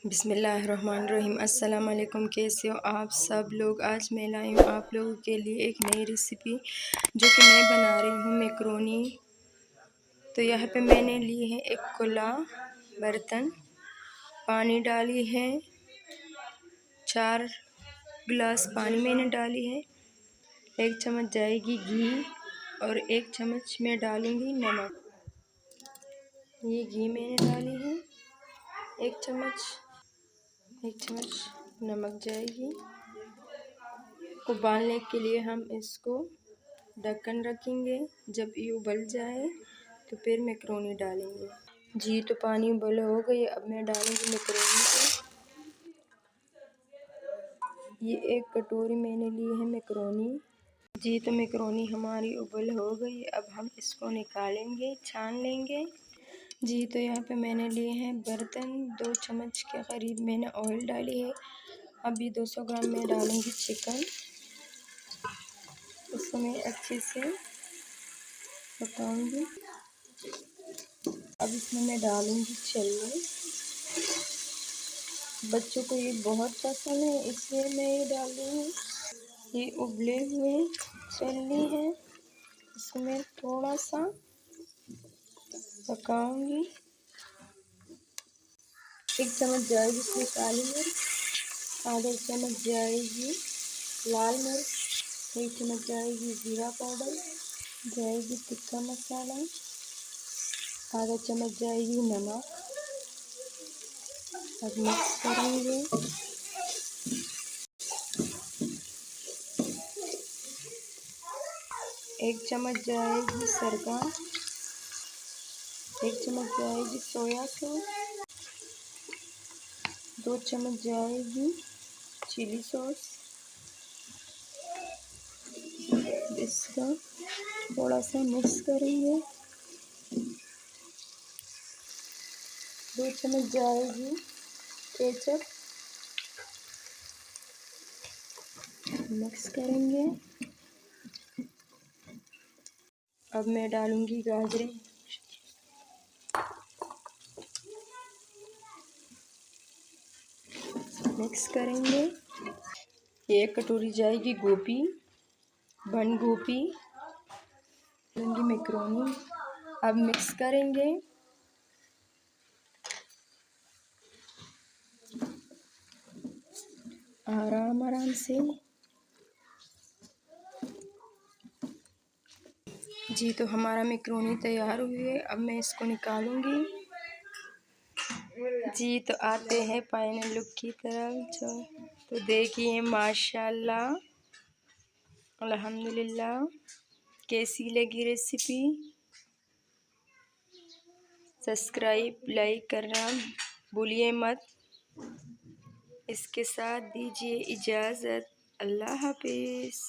बिस्मिल्लाहिर्रहमानिर्रहीम। अस्सलाम वालेकुम। कैसे हो आप सब लोग। आज मैं लाई हूँ आप लोगों के लिए एक नई रेसिपी जो कि मैं बना रही हूँ मैक्रोनी। तो यहाँ पे मैंने ली है एक खुला बर्तन, पानी डाली है, 4 गिलास पानी मैंने डाली है, 1 चम्मच जाएगी घी और 1 चम्मच मैं डालूँगी नमक। ये घी मैंने डाली है, 1 चम्मच नमक जाएगी। उबालने के लिए हम इसको ढक्कन रखेंगे। जब ये उबल जाए तो फिर मैक्रोनी डालेंगे। जी तो पानी उबल हो गई, अब मैं डालूंगी मैक्रोनी को। ये 1 कटोरी मैंने ली है मैक्रोनी। जी तो मैक्रोनी हमारी उबल हो गई, अब हम इसको निकालेंगे, छान लेंगे। जी तो यहाँ पे मैंने लिए हैं बर्तन, 2 चम्मच के करीब मैंने ऑयल डाली है। अब ये 200 ग्राम मैं डालूँगी चिकन। इसको मैं अच्छे से पकाऊँगी। अब इसमें मैं डालूँगी चल्ले। बच्चों को ये बहुत पसंद है, इसलिए मैं ये डाल रही हूँ। ये उबले हुए चल्ले हैं, इसको मैं थोड़ा सा पकाऊँगी। 1 चम्मच जाएगी इसमें काली मिर्च, आधा चम्मच जाएगी लाल मिर्च, 1 चम्मच जाएगी जीरा पाउडर, जाएगी टिक्का मसाला, आधा चम्मच जाएगी नमक। अब मिक्स करेंगे। एक चम्मच जाएगी सरका, 1 चम्मच जाएगी सोया सॉस, 2 चम्मच जाएगी चिली सॉस। इसका थोड़ा सा मिक्स करेंगे। 2 चम्मच जाएगी केचप, मिक्स करेंगे। अब मैं डालूंगी गाजरें, मिक्स करेंगे। 1 कटोरी जाएगी गोभी, बंद गोभी, डालूंगी मैक्रोनी। अब मिक्स करेंगे। आराम से। जी तो हमारा मैक्रोनी तैयार हुई है, अब मैं इसको निकालूंगी। जी तो आते हैं फाइनल लुक की तरफ। तो देखिए माशाल्लाह, अल्हम्दुलिल्लाह। कैसी लगी रेसिपी? सब्सक्राइब लाइक करना भूलिए मत। इसके साथ दीजिए इजाज़त। अल्लाह हाफिज़।